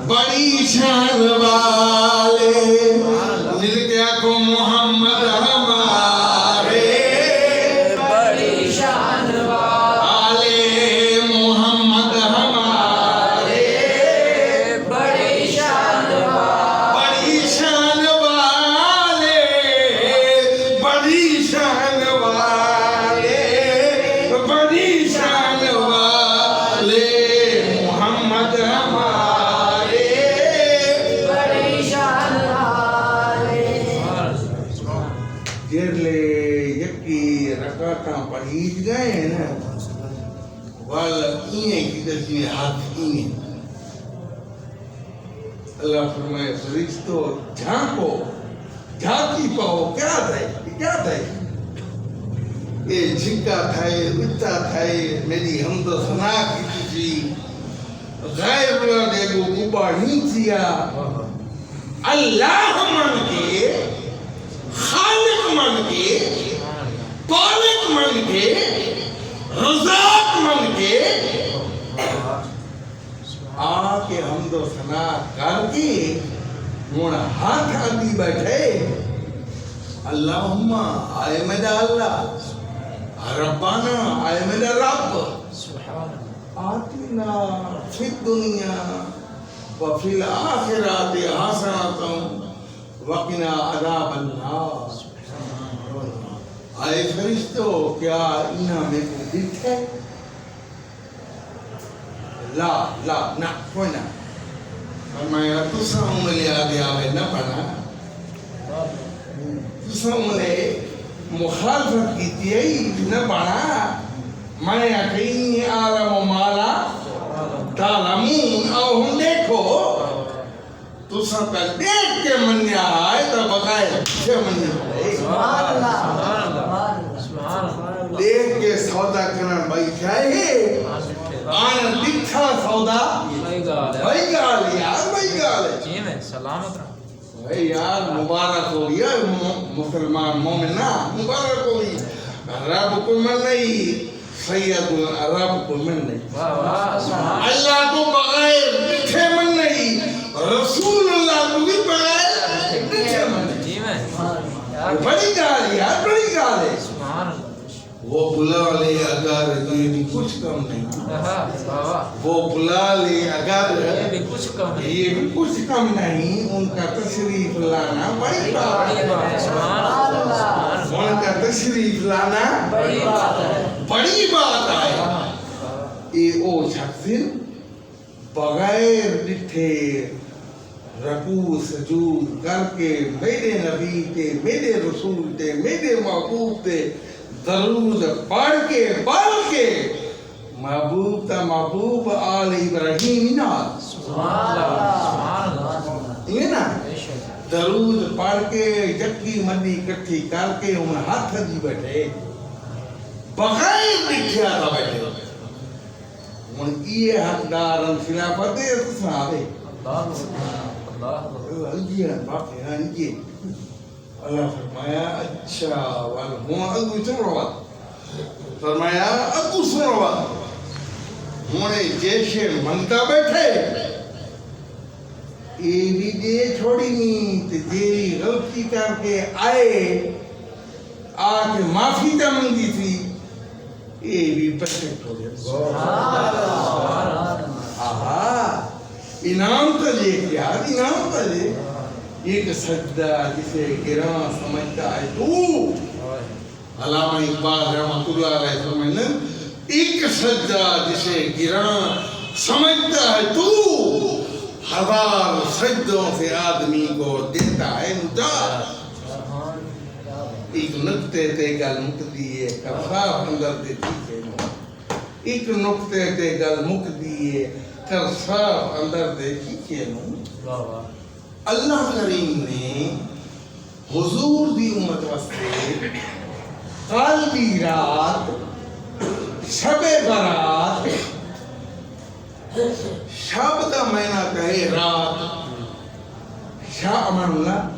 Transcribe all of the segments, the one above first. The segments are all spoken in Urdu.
بڑی شان والے مل گیا کو محمد ہمارے بڑی شان والے محمد ہمارے بڑی شان بڑی شان والے بڑی شان والے بڑی شان والے محمد ہمارے بڑی شان جیرلے یکی رکعتاں پڑھیج گئے ہیں نا والا اینیں کی دسیں ہاتھ اینیں اللہ فرمائے فرشتو جھانکو جھانکی پاؤ کیا تھے یہ جھکا تھائے اچھا تھائے میری حمد و ثنا کی تھی غیر اللہ دے کو کبا نہیں کیا اللہ من کے خالق من کے پالک من کے رزاق من کے آ کے حمد و ثنا کر کے ہوں ہاتھ آتی بیٹھے اللہم آئے میرا اللہ ربانا آئے میرا رب آتنا فی الدنیا وفی الآخرات حسنۃ وقنا عذاب النار آئے فرشتو کیا انہاں میں کو دکھے لا نہ کوئی نہ فرمایا تسا عملے آگے آوے نہ پڑھا تسا عملے مخالفت کی تیئی نہ پڑھا میں یقینی عالم و مالا تعلمون او ہم دیکھو تسا تا دیکھ کے منیا آئے تا بقائے چھے منیا آئے دیکھ کے سودا کرنا بھائی چاہیے آنا دکھا سودا بھائی گال ہے جی میں سلامت رہا بھائی یار مبارک ہو گیا مسلمان مومنہ مبارک ہو گیا رب کو من نہیں سید رب کو من نہیں اللہ کو بغیر دکھے من نہیں رسول اللہ کو بھی بغیر دکھے من نہیں جی میں بڑی گال ہے یار بڑی گال ہے سبحان اللہ وہ بلا لے اگر یہ بھی کچھ کم نہیں وہ بلا لے اگر یہ بھی کچھ کم نہیں یہ بھی کچھ کم نہیں ان کا تشریف لانا بڑی بات ہے سبحان اللہ ان کا تشریف لانا بڑی بات ہے بڑی بات ہے یہ او شخص بغیر ڈٹھے رکوع سجود کر کے میرے نبی کے میرے رسول کے میرے محبوب کے درود پڑھ کے محبوب تا محبوب آل ابراہیم نال سبحان اللہ یہ نا درود پڑھ کے جکی مدی کٹھی کر کے ان ہاتھ جی بیٹھے بغیر دکھیا تھا بیٹھے ان یہ حقدار خلافت ہے تو آوے اللہ فرمایا اچھا ہوں اگو سنو بات فرمایا اگو سنو بات ہونے جیسے منتا بیٹھے یہ بھی دے چھوڑی نہیں تو جیری غلطی کر کے آئے آکے معافی تا منگی تھی یہ بھی پرفیکٹ ہو گیا آہا انعام تو لے کیا انعام تو لے ایک سجدہ جسے گراں سمجھتا ہے تو علامہ اقبال رحمۃ اللہ علیہ فرمائے ایک سجدہ جسے گراں سمجھتا ہے تو ہزار سجدوں سے آدمی کو دیتا ہے نجات ایک نقطے تے گل مک دیئے کرصاف اندر دے تیکے نو ایک نقطے تے گل مک دیئے کرصاف اندر دے تیکے نو اللہ کریم نے حضور دی امت واسطے قلبی رات شب برات شب کا معنی کہے رات شاہ امان اللہ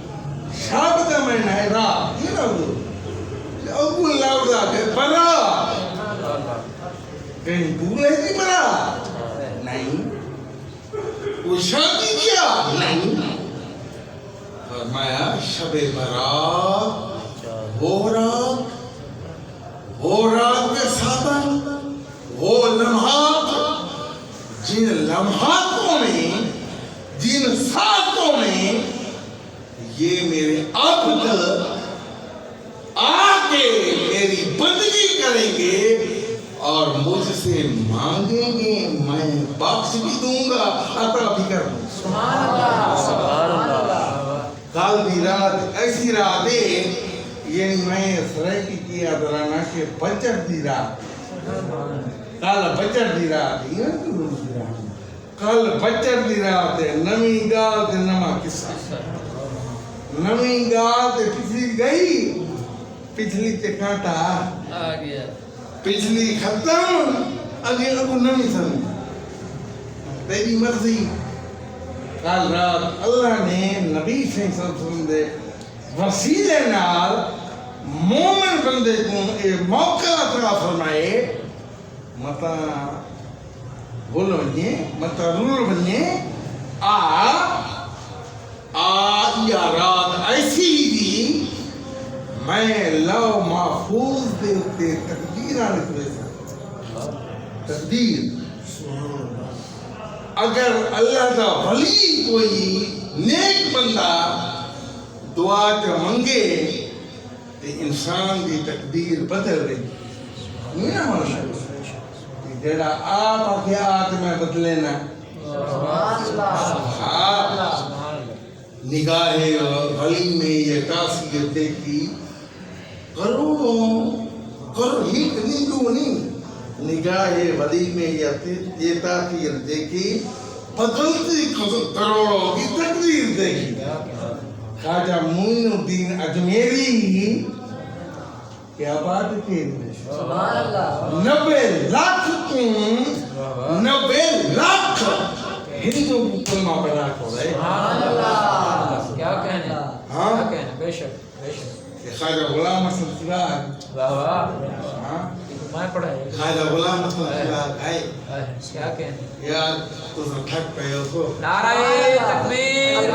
شب کا معنی ہے رات یہ نہ ابو لفظ آتے برات کہیں بھولے تھی برات نہیں وہ شادی کیا نہیں، فرمایا شب برات وہ رات کے ساتھ وہ لمحات، جن لمحاتوں میں، جن ساتوں میں یہ میرے عبد آ کے میری بندگی کریں گے اور مجھ سے مانگیں گے، میں بخش بھی دوں گا، عطا بھی کر دوں گا۔ سبحان اللہ سبحان اللہ۔ کل دی رات ایسی رات ہے، یعنی میں سرائے کی کیا درانا کہ بچر دی رات، کل بچر دی رات ہے، کل بچر دی رات ہے، نمی گال تے نما قصہ، نمی گال تے پچھلی گئی، پچھلی تے کانٹا آ گیا، پچھلی ختم، اگے اگو نمی سن، تیری مرضی۔ کل رات اللہ نے نبی صلی اللہ علیہ وسلم دے وسیلے نال مومن بندے کو اے موقع عطا فرمائے، متا بول ونجے، متا رول ونجے، یا رات ایسی دی میں لو محفوظ دے تے تقدیرہ لکھ سکتا، تقدیر۔ اگر اللہ دا ولی کوئی نیک بندہ دعا چ منگے تے انسان دی تقدیر بدل رہی، نہیں نا ہونا جڑا آپ آکھے آت میں بدلے نا، نگاہ ولی میں یہ تاثیر دیکھی، کروڑوں ہی دو نہیں، نگاہ ولی میں یہ تاثیر دیکھی، بدلتی کروڑوں کی تقدیر دیکھی۔ خواجہ معین الدین اجمیری کیا بات کی، سبحان اللہ، 90 لاکھ کو 90 لاکھ ہندو کو کلمہ پڑھا ہو رہے، سبحان اللہ، کیا کہنے، ہاں کیا کہنے، بے شک بے شک۔ خواجہ غلام حسن سراج، واہ واہ، ہاں میں پڑھا ہے، خواجہ غلام حسن سراج ہے، کیا کہنے، یار تو تھک پئے ہو، نعرہ تکبیر،